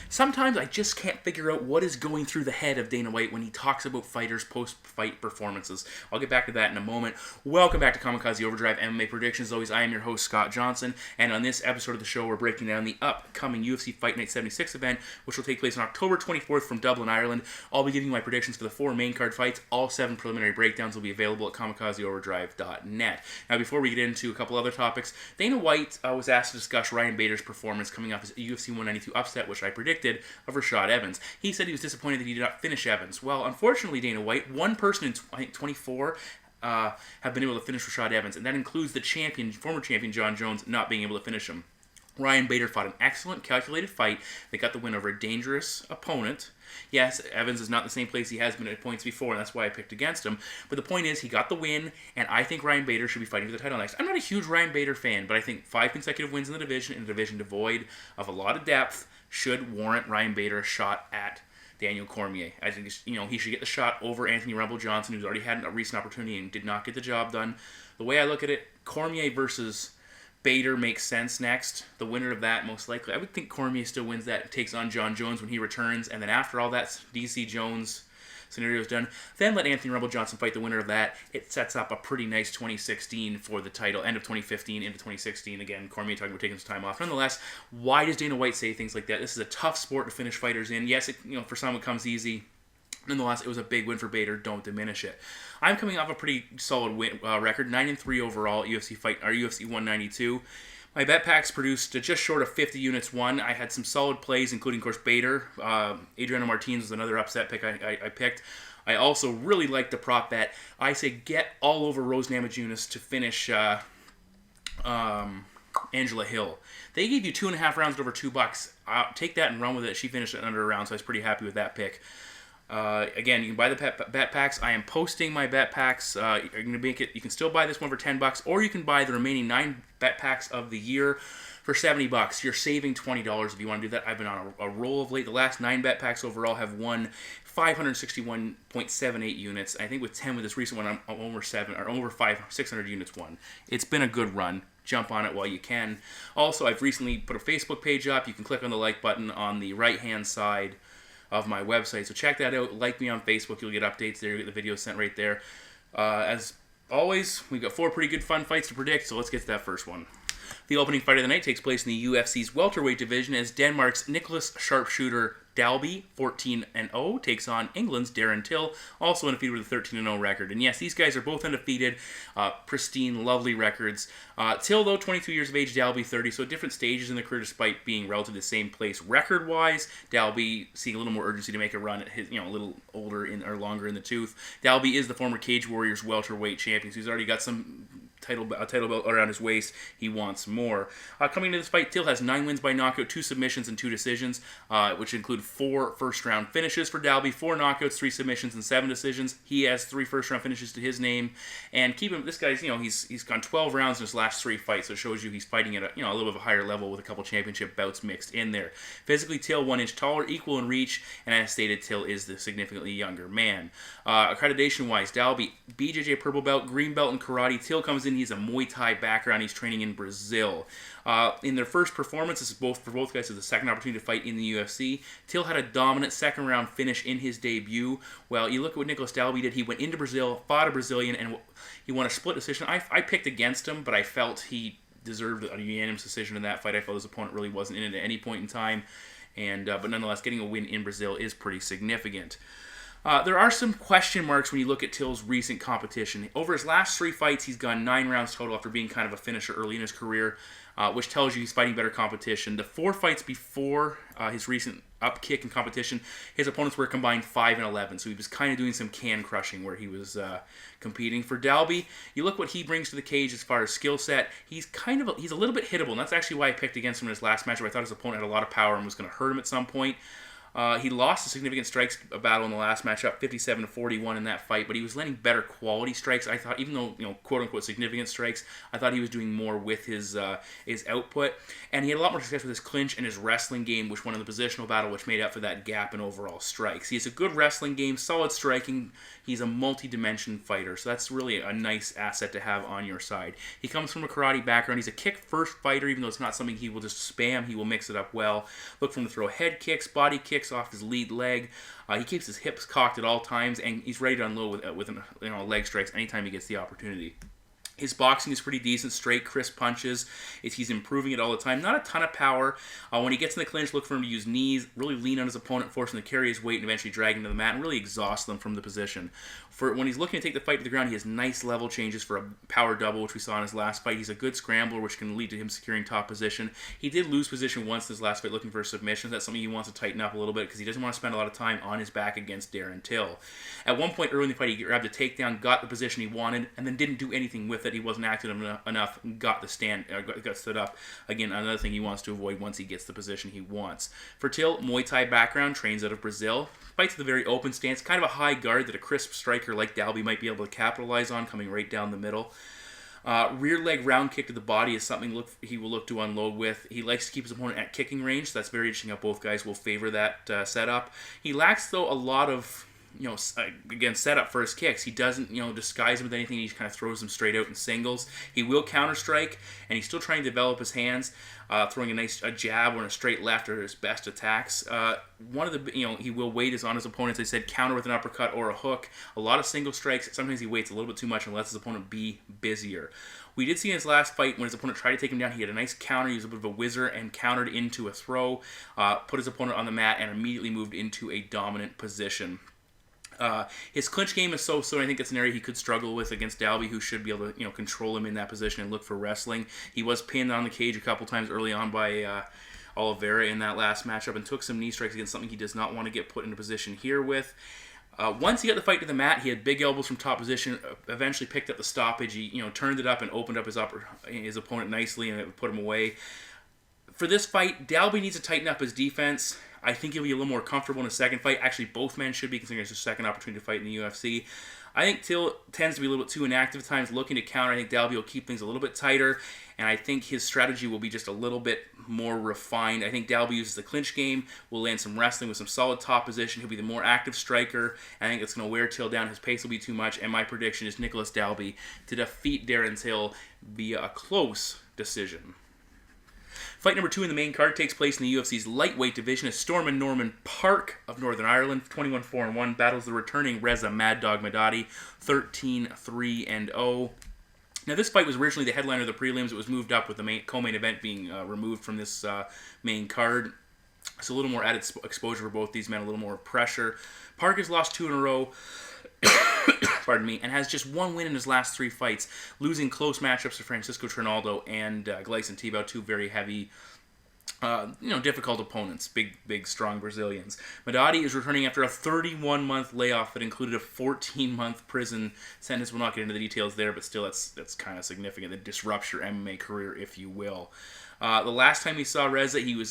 Sometimes I just can't figure out what is going through the head of Dana White when he talks about fighters' post-fight performances. I'll get back to that in a moment. Welcome back to Kamikaze Overdrive MMA Predictions. As always, I am your host, Scott Johnson, and on this episode of the show, we're breaking down the upcoming UFC Fight Night 76 event, which will take place on October 24th from Dublin, Ireland. I'll be giving you my predictions for the 4 main card fights. All 7 preliminary breakdowns will be available at kamikazeoverdrive.net. Now, before we get into a couple other topics, Dana White was asked to discuss Ryan Bader's performance coming off his UFC 192 upset, which I predicted, of Rashad Evans. He said he was disappointed that he did not finish Evans. Well, unfortunately, Dana White, one person in, I think, 24 have been able to finish Rashad Evans, and that includes the former champion John Jones, not being able to finish him. Ryan Bader fought an excellent, calculated fight that got the win over a dangerous opponent. Yes, Evans is not the same place he has been at points before, and that's why I picked against him. But the point is, he got the win, and I think Ryan Bader should be fighting for the title next. I'm not a huge Ryan Bader fan, but I think 5 consecutive wins in the division, devoid of a lot of depth, should warrant Ryan Bader a shot at Daniel Cormier. I think he should get the shot over Anthony Rumble Johnson, who's already had a recent opportunity and did not get the job done. The way I look at it, Cormier versus Bader makes sense next. The winner of that, most likely, I would think Cormier still wins that, takes on John Jones when he returns, and then after all that DC Jones scenario is done, then let Anthony Rumble Johnson fight the winner of that. It sets up a pretty nice 2016 for the title, end of 2015 into 2016. Again, Cormier talking about taking some time off. Nonetheless, why does Dana White say things like that? This is a tough sport to finish fighters in. Yes, for some it comes easy. Nonetheless, it was a big win for Bader. Don't diminish it. I'm coming off a pretty solid record, 9-3 overall at UFC 192. My bet packs produced just short of 50 units won. I had some solid plays, including, of course, Bader. Adriano Martinez was another upset pick I picked. I also really liked the prop bet. I say get all over Rose Namajunas to finish Angela Hill. They gave you 2.5 rounds at over $2. Take that and run with it. She finished it under a round, so I was pretty happy with that pick. Again, you can buy the bet packs. I am posting my bet packs. You're going to make it. You can still buy this one for $10, or you can buy the remaining 9 bet packs of the year for $70. You're saving $20 if you want to do that. I've been on a roll of late. The last 9 bet packs overall have won 561.78 units. I think with 10 with this recent one, I'm over 600 units won. It's been a good run. Jump on it while you can. Also, I've recently put a Facebook page up. You can click on the like button on the right-hand side of my website. So check that out. Like me on Facebook. You'll get updates there. You'll get the videos sent right there. As always, we've got 4 pretty good fun fights to predict, so let's get to that first one. The opening fight of the night takes place in the UFC's welterweight division as Denmark's Nicolas sharpshooter Dalby, 14-0, takes on England's Darren Till, also undefeated with a 13-0 record. And yes, these guys are both undefeated, pristine, lovely records. Till, though, 22 years of age, Dalby 30, so different stages in their career despite being relatively the same place record-wise. Dalby seeing a little more urgency to make a run at his, a little older or longer in the tooth. Dalby is the former Cage Warriors welterweight champion, so he's already got some title belt around his waist. He wants more. Coming into this fight, Till has 9 wins by knockout, 2 submissions, and 2 decisions, which include 4 first-round finishes for Dalby, 4 knockouts, 3 submissions, and 7 decisions. He has 3 first-round finishes to his name, and this guy's, he's gone 12 rounds in his last 3 fights, so it shows you he's fighting at a little bit of a higher level with a couple championship bouts mixed in there. Physically, Till 1 inch taller, equal in reach, and as stated, Till is the significantly younger man. Accreditation-wise, Dalby, BJJ purple belt, green belt in karate. Till comes in, he's a Muay Thai background, he's training in Brazil. In their first performance, this is for both guys, is the second opportunity to fight in the UFC. Till had a dominant second-round finish in his debut. Well, you look at what Nicolas Dalby did. He went into Brazil, fought a Brazilian, and he won a split decision. I picked against him, but I felt he deserved a unanimous decision in that fight. I felt his opponent really wasn't in it at any point in time, but nonetheless, getting a win in Brazil is pretty significant. There are some question marks when you look at Till's recent competition. Over his last 3 fights, he's gone 9 rounds total after being kind of a finisher early in his career, which tells you he's fighting better competition. The 4 fights before his recent upkick in competition, his opponents were combined 5-11, so he was kind of doing some can crushing where he was competing. For Dalby, you look what he brings to the cage as far as skill set. He's a little bit hittable, and that's actually why I picked against him in his last match, where I thought his opponent had a lot of power and was going to hurt him at some point. He lost a significant strikes battle in the last matchup, 57-41 in that fight, but he was landing better quality strikes. I thought, even though, quote unquote significant strikes, I thought he was doing more with his output, and he had a lot more success with his clinch and his wrestling game, which won in the positional battle, which made up for that gap in overall strikes. He has a good wrestling game, solid striking. He's a multi-dimension fighter, so that's really a nice asset to have on your side. He comes from a karate background. He's a kick-first fighter, even though it's not something he will just spam. He will mix it up well. Look for him to throw head kicks, body kicks off his lead leg. He keeps his hips cocked at all times, and he's ready to unload with leg strikes anytime he gets the opportunity. His boxing is pretty decent, straight, crisp punches. He's improving it all the time. Not a ton of power. When he gets in the clinch, look for him to use knees, really lean on his opponent, force him to carry his weight, and eventually drag him to the mat, and really exhaust them from the position. For when he's looking to take the fight to the ground, he has nice level changes for a power double, which we saw in his last fight. He's a good scrambler, which can lead to him securing top position. He did lose position once in his last fight looking for a submission. That's something he wants to tighten up a little bit because he doesn't want to spend a lot of time on his back against Darren Till. At one point early in the fight, he grabbed a takedown, got the position he wanted, and then didn't do anything with it. He wasn't active enough, got stood up. Again, another thing he wants to avoid once he gets the position he wants. For Till, Muay Thai background, trains out of Brazil. Fights with a very open stance, kind of a high guard that a crisp striker like Dalby might be able to capitalize on, coming right down the middle. Rear leg round kick to the body is something he will look to unload with. He likes to keep his opponent at kicking range, so that's very interesting how both guys will favor that setup. He lacks, though, a lot of again, set up for his kicks. He doesn't, disguise them with anything. He just kind of throws them straight out in singles. He will counter strike, and he's still trying to develop his hands, throwing a jab or a straight left are his best attacks. One of the, he will wait on his opponents. They said counter with an uppercut or a hook. A lot of single strikes. Sometimes he waits a little bit too much and lets his opponent be busier. We did see in his last fight when his opponent tried to take him down, he had a nice counter. He was a bit of a whizzer and countered into a throw, put his opponent on the mat, and immediately moved into a dominant position. His clinch game is so I think it's an area he could struggle with against Dalby, who should be able to control him in that position and look for wrestling. He was pinned on the cage a couple times early on by Oliveira in that last matchup and took some knee strikes against something he does not want to get put into position here with. Once he got the fight to the mat, he had big elbows from top position, eventually picked up the stoppage. He turned it up and opened up his opponent nicely, and it put him away. For this fight, Dalby needs to tighten up his defense. I think he'll be a little more comfortable in a second fight. Actually, both men should be, considering it's a second opportunity to fight in the UFC. I think Till tends to be a little bit too inactive at times, looking to counter. I think Dalby will keep things a little bit tighter, and I think his strategy will be just a little bit more refined. I think Dalby uses the clinch game, will land some wrestling with some solid top position. He'll be the more active striker. I think it's going to wear Till down. His pace will be too much, and my prediction is Nicolas Dalby to defeat Darren Till via a close decision. Fight number 2 in the main card takes place in the UFC's lightweight division as Stormin Norman Parke of Northern Ireland, 21-4-1, battles the returning Reza Mad Dog Madadi, 13-3-0. Now, this fight was originally the headliner of the prelims. It was moved up with the co-main event being removed from this main card. So a little more added exposure for both these men, a little more pressure. Parke has lost 2 in a row. Pardon me, and has just 1 win in his last 3 fights, losing close matchups to Francisco Trinaldo and Gleison Tibau, 2 very heavy, difficult opponents, big, strong Brazilians. Madadi is returning after a 31-month layoff that included a 14-month prison sentence. We'll not get into the details there, but still, that's kind of significant. It disrupts your MMA career, if you will. The last time we saw Reza, he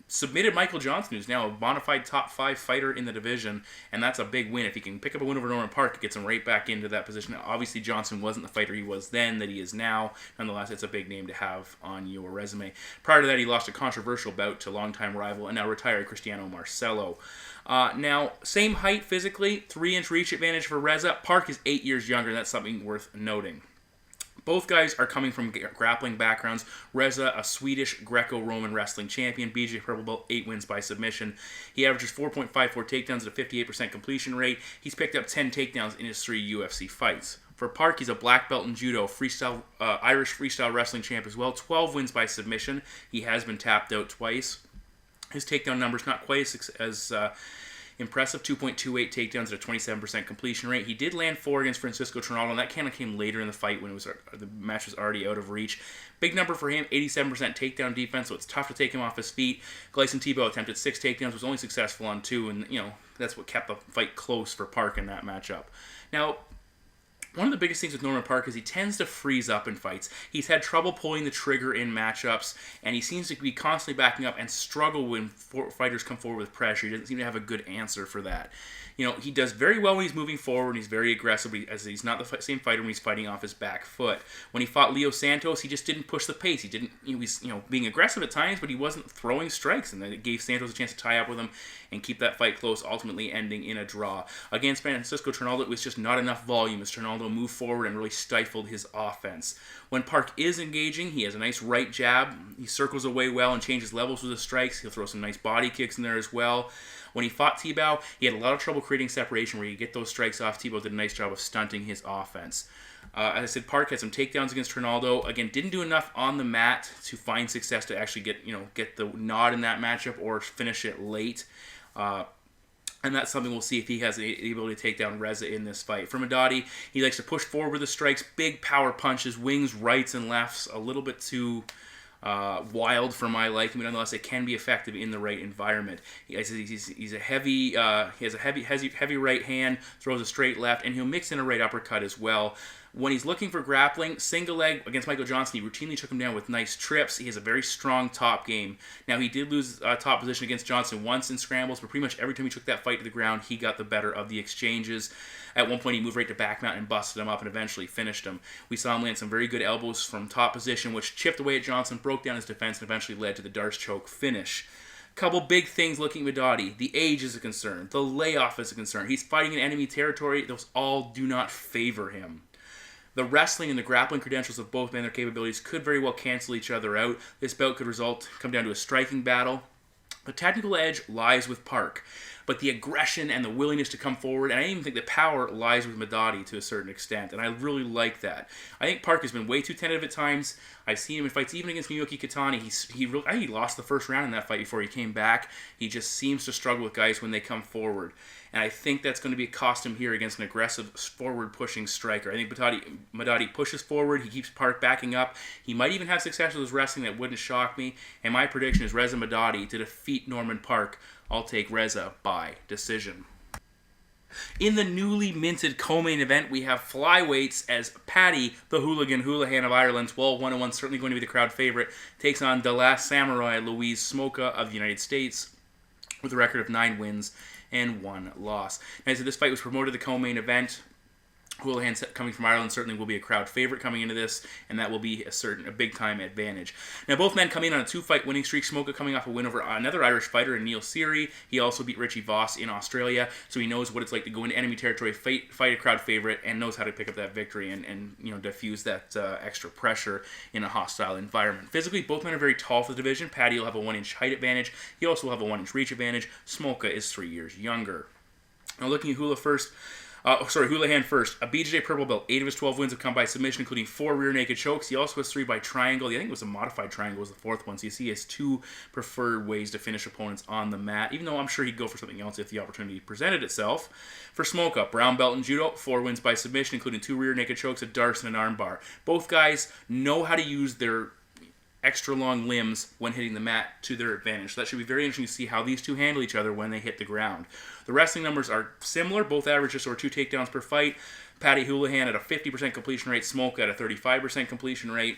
submitted Michael Johnson, who's now a bona fide top 5 fighter in the division, and that's a big win. If he can pick up a win over Norman Parke, it gets him right back into that position. Now, obviously, Johnson wasn't the fighter he was then that he is now. Nonetheless, it's a big name to have on your resume. Prior to that, he lost a controversial bout to longtime rival and now retired Cristiano Marcelo. Now, same height physically, 3-inch reach advantage for Reza. Parke is 8 years younger, and that's something worth noting. Both guys are coming from grappling backgrounds. Reza, a Swedish Greco-Roman wrestling champion. BJ Purple Belt, 8 wins by submission. He averages 4.54 takedowns at a 58% completion rate. He's picked up 10 takedowns in his 3 UFC fights. For Parke, he's a black belt in judo, Irish freestyle wrestling champ as well. 12 wins by submission. He has been tapped out twice. His takedown number's not quite as impressive, 2.28 takedowns at a 27% completion rate. He did land 4 against Francisco Trinaldo, and that kind of came later in the fight when the match was already out of reach. Big number for him, 87% takedown defense, so it's tough to take him off his feet. Gleison Tibau attempted 6 takedowns, was only successful on 2, and that's what kept the fight close for Parke in that matchup. Now, One of the biggest things with Norman Parke is he tends to freeze up in fights. He's had trouble pulling the trigger in matchups, and he seems to be constantly backing up and struggle when fighters come forward with pressure. He doesn't seem to have a good answer for that. He does very well when he's moving forward, and he's very aggressive, as he's not the same fighter when he's fighting off his back foot. When he fought Leo Santos, he just didn't push the pace. He was being aggressive at times, but he wasn't throwing strikes, and it gave Santos a chance to tie up with him and keep that fight close, ultimately ending in a draw. Against Francisco Trinaldo, it was just not enough volume as Trinaldo moved forward and really stifled his offense. When Parke is engaging, he has a nice right jab. He circles away well and changes levels with his strikes. He'll throw some nice body kicks in there as well. When he fought Tebow, he had a lot of trouble creating separation where you get those strikes off. Tebow did a nice job of stunting his offense. As I said, Parke had some takedowns against Trinaldo. Again, didn't do enough on the mat to find success to actually get the nod in that matchup or finish it late. And that's something we'll see if he has the ability to take down Reza in this fight. For Madadi, he likes to push forward with the strikes, big power punches, wings, rights, and lefts, a little bit too wild for my liking, but nonetheless, it can be effective in the right environment. He's a heavy, he has a heavy right hand, throws a straight left, and he'll mix in a right uppercut as well. When he's looking for grappling, single leg against Michael Johnson, he routinely took him down with nice trips. He has a very strong top game. Now, he did lose top position against Johnson once in scrambles, but pretty much every time he took that fight to the ground, he got the better of the exchanges. At one point, he moved right to back mount and busted him up and eventually finished him. We saw him land some very good elbows from top position, which chipped away at Johnson, broke down his defense, and eventually led to the Darce choke finish. Couple big things looking at Madadi. The age is a concern. The layoff is a concern. He's fighting in enemy territory. Those all do not favor him. The wrestling and the grappling credentials of both men, their capabilities, could very well cancel each other out. This bout could come down to a striking battle. The technical edge lies with Parke, but the aggression and the willingness to come forward, and I even think the power lies with Madadi to a certain extent, and I really like that. I think Parke has been way too tentative at times. I've seen him in fights, even against Miyuki Kitani. I think he lost the first round in that fight before he came back. He just seems to struggle with guys when they come forward. And I think that's going to be a cost him here against an aggressive, forward-pushing striker. I think Madadi pushes forward. He keeps Parke backing up. He might even have success with his wrestling. That wouldn't shock me. And my prediction is Reza Madadi to defeat Norman Parke. I'll take Reza by decision. In the newly minted co-main event, we have flyweights as Paddy, the hooligan Holohan of Ireland, 12-1-1, certainly going to be the crowd favorite, takes on the last samurai, Louise Smolka of the United States, with a record of 9 wins and 1 loss. Now, so this fight was promoted to the co-main event. Holohan, coming from Ireland, certainly will be a crowd favorite coming into this, and that will be a big-time advantage. Now, both men come in on a 2-fight winning streak. Smolka coming off a win over another Irish fighter in Neil Seery. He also beat Richie Voss in Australia, so he knows what it's like to go into enemy territory, fight a crowd favorite, and knows how to pick up that victory and diffuse that extra pressure in a hostile environment. Physically, both men are very tall for the division. Paddy will have a 1-inch height advantage. He also will have a 1-inch reach advantage. Smolka is 3 years younger. Now, looking at Holohan first. A BJJ purple belt. 8 of his 12 wins have come by submission, including 4 rear naked chokes. He also has 3 by triangle. I think it was a modified triangle was the 4th one. So you see he has 2 preferred ways to finish opponents on the mat, even though I'm sure he'd go for something else if the opportunity presented itself. For Smolka, brown belt in judo, 4 wins by submission, including 2 rear naked chokes, a darce, and an armbar. Both guys know how to use their extra long limbs when hitting the mat to their advantage. So that should be very interesting to see how these two handle each other when they hit the ground. The wrestling numbers are similar. Both average just over 2 takedowns per fight. Paddy Holohan at a 50% completion rate. Smolka at a 35% completion rate.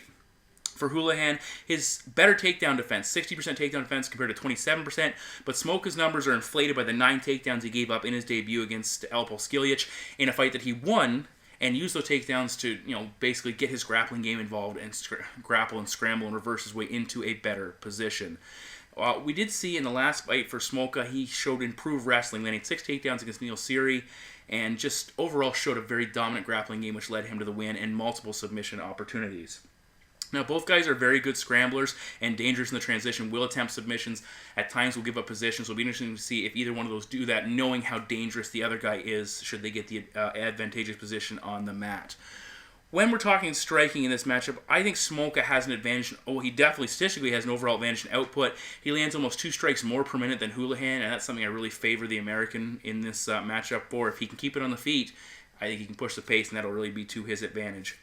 For Holohan, his better takedown defense, 60% takedown defense compared to 27%, but Smolka's numbers are inflated by the 9 takedowns he gave up in his debut against Alpo Skiljic in a fight that he won, and use those takedowns to, basically get his grappling game involved and grapple and scramble and reverse his way into a better position. We did see in the last fight for Smolka, he showed improved wrestling, landing 6 takedowns against Neil Seery, and just overall showed a very dominant grappling game, which led him to the win and multiple submission opportunities. Now, both guys are very good scramblers and dangerous in the transition, will attempt submissions, at times will give up positions. So it'll be interesting to see if either one of those do that, knowing how dangerous the other guy is should they get the advantageous position on the mat. When we're talking striking in this matchup, I think Smolka has an advantage. He definitely statistically has an overall advantage in output. He lands almost 2 strikes more per minute than Holohan, and that's something I really favor the American in this matchup for. If he can keep it on the feet, I think he can push the pace, and that'll really be to his advantage.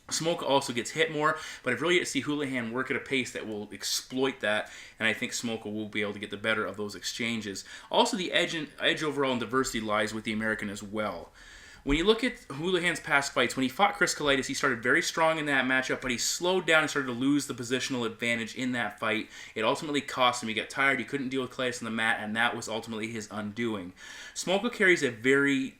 Smolka also gets hit more, but I've really yet to see Holohan work at a pace that will exploit that, and I think Smolka will be able to get the better of those exchanges. Also, the edge overall in diversity lies with the American as well. When you look at Holohan's past fights, when he fought Chris Kalitis, he started very strong in that matchup, but he slowed down and started to lose the positional advantage in that fight. It ultimately cost him. He got tired. He couldn't deal with Kalitis on the mat, and that was ultimately his undoing. Smolka carries a very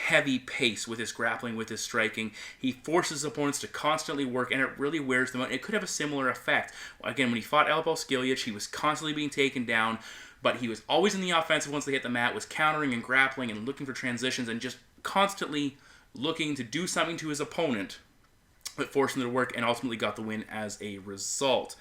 heavy pace with his grappling, with his striking. He forces opponents to constantly work, and it really wears them out. It could have a similar effect. Again, when he fought Elbow Skilic, he was constantly being taken down, but he was always in the offensive once they hit the mat, was countering and grappling and looking for transitions and just constantly looking to do something to his opponent that forced him to work, and ultimately got the win as a result.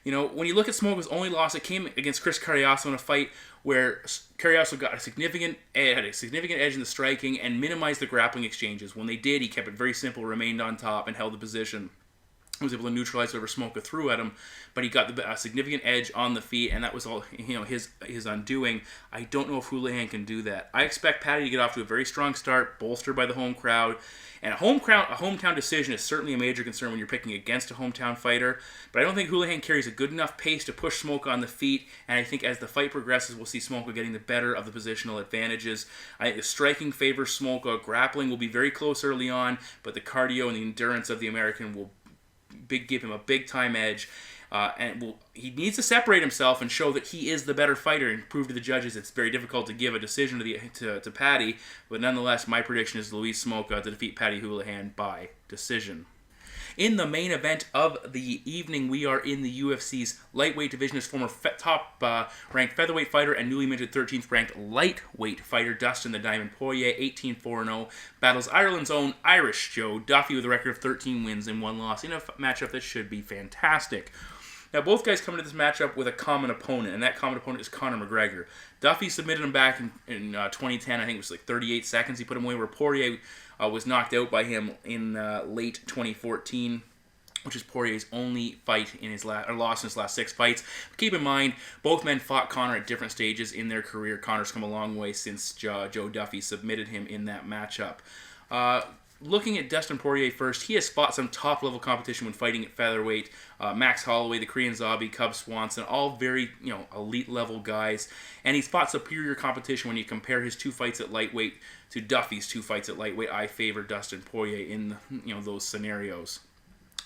You know, when you look at Smolka's only loss, it came against Chris Carriasso in a fight where Carriasso got had a significant edge in the striking and minimized the grappling exchanges. When they did, he kept it very simple, remained on top, and held the position. He was able to neutralize whatever Smolka threw at him, but he got a significant edge on the feet, and that was all, you know, his undoing. I don't know if Holohan can do that. I expect Paddy to get off to a very strong start, bolstered by the home crowd. And a hometown decision is certainly a major concern when you're picking against a hometown fighter. But I don't think Holohan carries a good enough pace to push Smolka on the feet. And I think as the fight progresses, we'll see Smolka getting the better of the positional advantages. I think the striking favors Smolka. Grappling will be very close early on, but the cardio and the endurance of the American will give him a big-time edge. He needs to separate himself and show that he is the better fighter and prove to the judges it's very difficult to give a decision to Paddy. But nonetheless, my prediction is Luis Smolka to defeat Paddy Holohan by decision. In the main event of the evening, we are in the UFC's lightweight division. His former top-ranked featherweight fighter and newly minted 13th-ranked lightweight fighter, Dustin the Diamond Poirier, 18-4-0, battles Ireland's own Irish Joe Duffy with a record of 13 wins and 1 loss in a matchup that should be fantastic. Now, both guys come into this matchup with a common opponent, and that common opponent is Conor McGregor. Duffy submitted him back in 2010. I think it was like 38 seconds. He put him away, where Poirier was knocked out by him in late 2014, which is Poirier's only fight in his loss in his last 6 fights. But keep in mind, both men fought Conor at different stages in their career. Conor's come a long way since Joe Duffy submitted him in that matchup. Looking at Dustin Poirier first, he has fought some top-level competition when fighting at featherweight. Max Holloway, the Korean Zombie, Cub Swanson, all very, elite-level guys. And he's fought superior competition when you compare his 2 fights at lightweight to Duffy's 2 fights at lightweight. I favor Dustin Poirier in, those scenarios.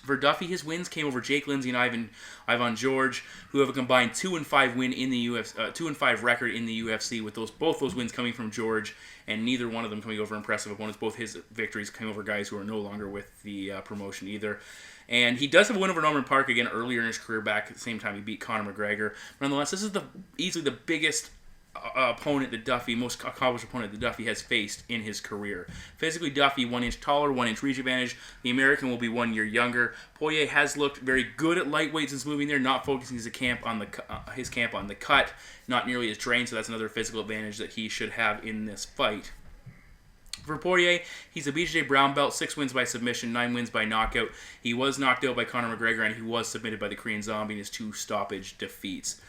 For Duffy, his wins came over Jake Lindsay and Ivan George, who have a combined 2-5 win in the UFC, 2-5 record in the UFC, with both those wins coming from George, and neither one of them coming over impressive opponents. Both his victories came over guys who are no longer with the promotion either. And he does have a win over Norman Parke again earlier in his career, back at the same time he beat Conor McGregor. Nonetheless, this is easily the biggest opponent that Duffy, most accomplished opponent that Duffy has faced in his career. Physically, Duffy 1 inch taller, 1 inch reach advantage. The American will be 1 year younger. Poirier has looked very good at lightweight since moving there, not focusing his camp on the cut, not nearly as trained. So that's another physical advantage that he should have in this fight. For Poirier, he's a BJJ brown belt, 6 wins by submission, 9 wins by knockout. He was knocked out by Conor McGregor, and he was submitted by the Korean Zombie in his 2 stoppage defeats.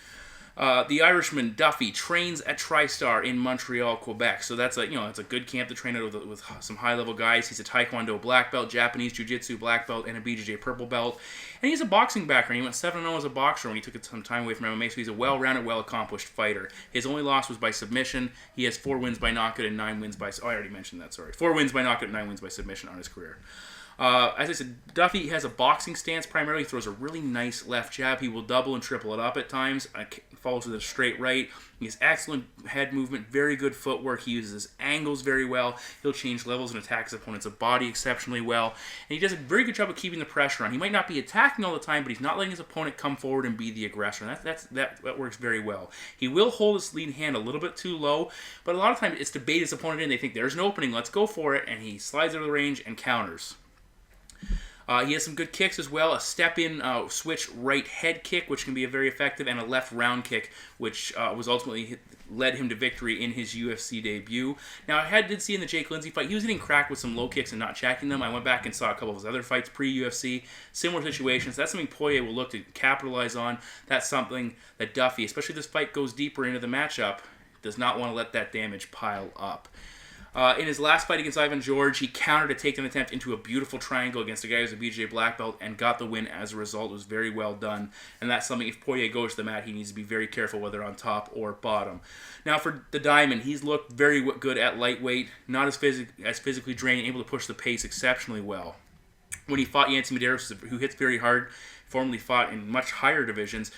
The Irishman Duffy trains at TriStar in Montreal, Quebec. So that's it's a good camp to train out with some high-level guys. He's a Taekwondo black belt, Japanese Jiu-Jitsu black belt, and a BJJ purple belt. And he has a boxing background. He went 7-0 as a boxer when he took some time away from MMA. So he's a well-rounded, well-accomplished fighter. His only loss was by submission. He has 4 wins by knockout and 9 wins by... Oh, I already mentioned that, sorry. 4 wins by knockout and 9 wins by submission on his career. As I said, Duffy has a boxing stance primarily. He throws a really nice left jab. He will double and triple it up at times. Follows with a straight right. He has excellent head movement, very good footwork. He uses his angles very well. He'll change levels and attack his opponent's body exceptionally well. And he does a very good job of keeping the pressure on. He might not be attacking all the time, but he's not letting his opponent come forward and be the aggressor. And that works very well. He will hold his lead hand a little bit too low, but a lot of times it's to bait his opponent in. They think there's an opening, let's go for it, and he slides out of the range and counters. He has some good kicks as well, a step-in switch right head kick, which can be very effective, and a left round kick, which was ultimately led him to victory in his UFC debut. Now, I did see in the Jake Lindsay fight, he was getting cracked with some low kicks and not checking them. I went back and saw a couple of his other fights pre-UFC, similar situations. That's something Poirier will look to capitalize on. That's something that Duffy, especially if this fight goes deeper into the matchup, does not want to let that damage pile up. In his last fight against Ivan George, he countered a takedown attempt into a beautiful triangle against a guy who's a BJJ black belt and got the win as a result. It was very well done. And that's something, if Poirier goes to the mat, he needs to be very careful whether on top or bottom. Now for the Diamond, he's looked very good at lightweight, not as physically drained, able to push the pace exceptionally well. When he fought Yancy Medeiros, who hits very hard, formerly fought in much higher divisions,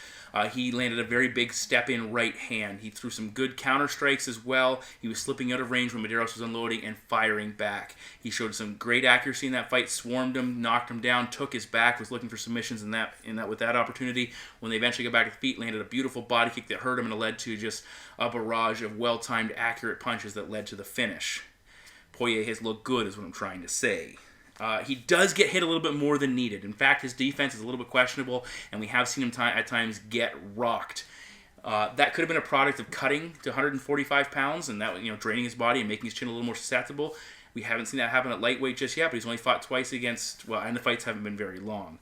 he landed a very big step-in right hand. He threw some good counter strikes as well. He was slipping out of range when Medeiros was unloading and firing back. He showed some great accuracy in that fight, swarmed him, knocked him down, took his back, was looking for submissions with that opportunity. When they eventually got back to the feet, landed a beautiful body kick that hurt him and it led to just a barrage of well-timed, accurate punches that led to the finish. Poirier has looked good is what I'm trying to say. He does get hit a little bit more than needed. In fact, his defense is a little bit questionable, and we have seen him at times get rocked. That could have been a product of cutting to 145 pounds and that, draining his body and making his chin a little more susceptible. We haven't seen that happen at lightweight just yet, but he's only fought twice and the fights haven't been very long.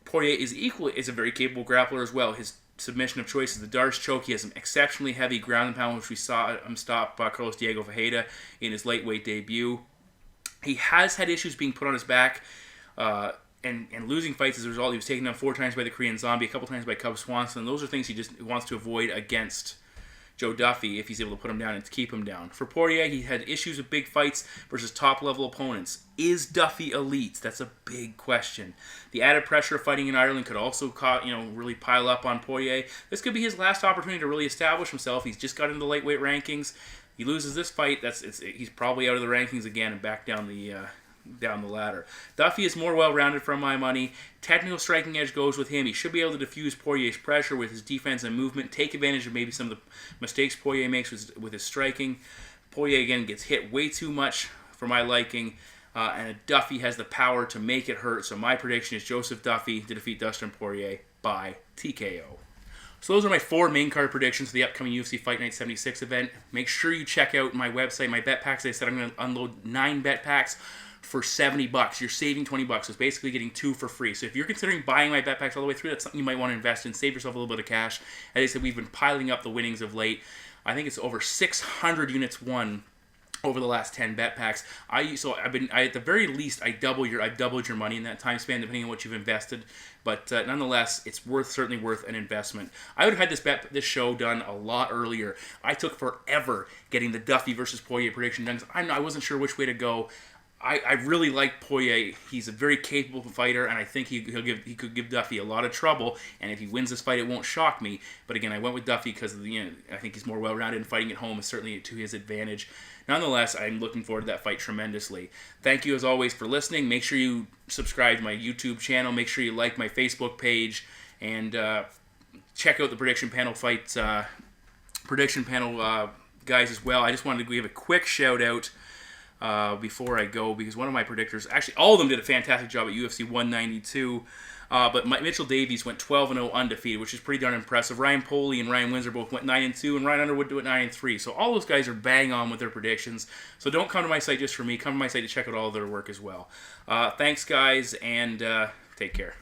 Poirier is a very capable grappler as well. His submission of choice is the Darce choke. He has an exceptionally heavy ground and pound, which we saw him stop Carlos Diego Ferreira in his lightweight debut. He has had issues being put on his back and losing fights as a result. He was taken down 4 times by the Korean Zombie, a couple times by Cub Swanson. Those are things he just wants to avoid against Joe Duffy if he's able to put him down and to keep him down. For Poirier, he had issues with big fights versus top-level opponents. Is Duffy elite? That's a big question. The added pressure of fighting in Ireland could also really pile up on Poirier. This could be his last opportunity to really establish himself. He's just got into the lightweight rankings. He loses this fight, he's probably out of the rankings again and back down the ladder. Duffy is more well-rounded for my money. Technical striking edge goes with him. He should be able to diffuse Poirier's pressure with his defense and movement, take advantage of maybe some of the mistakes Poirier makes with his striking. Poirier, again, gets hit way too much for my liking, and Duffy has the power to make it hurt. So my prediction is Joseph Duffy to defeat Dustin Poirier by TKO. So those are my 4 main card predictions for the upcoming UFC Fight Night 76 event. Make sure you check out my website, my bet packs. I said I'm going to unload 9 bet packs for $70. You're saving $20. It's basically getting 2 for free. So if you're considering buying my bet packs all the way through, that's something you might want to invest in. Save yourself a little bit of cash. As I said, we've been piling up the winnings of late. I think it's over 600 units won over the last 10 bet packs. At the very least, I've doubled your money in that time span, depending on what you've invested. But nonetheless, it's certainly worth an investment. I would have had this show done a lot earlier. I took forever getting the Duffy versus Poirier prediction done. I wasn't sure which way to go. I really like Poirier. He's a very capable fighter, and I think he could give Duffy a lot of trouble. And if he wins this fight, it won't shock me. But again, I went with Duffy because I think he's more well-rounded, and fighting at home is certainly to his advantage. Nonetheless, I'm looking forward to that fight tremendously. Thank you, as always, for listening. Make sure you subscribe to my YouTube channel. Make sure you like my Facebook page. And check out the Prediction Panel guys as well. I just wanted to give a quick shout-out before I go, because one of my predictors, actually all of them did a fantastic job at UFC 192, but Mitchell Davies went 12-0 undefeated, which is pretty darn impressive. Ryan Poley and Ryan Windsor both went 9-2, and Ryan Underwood went 9-3. So all those guys are bang on with their predictions. So don't come to my site just for me. Come to my site to check out all of their work as well. Thanks, guys, and take care.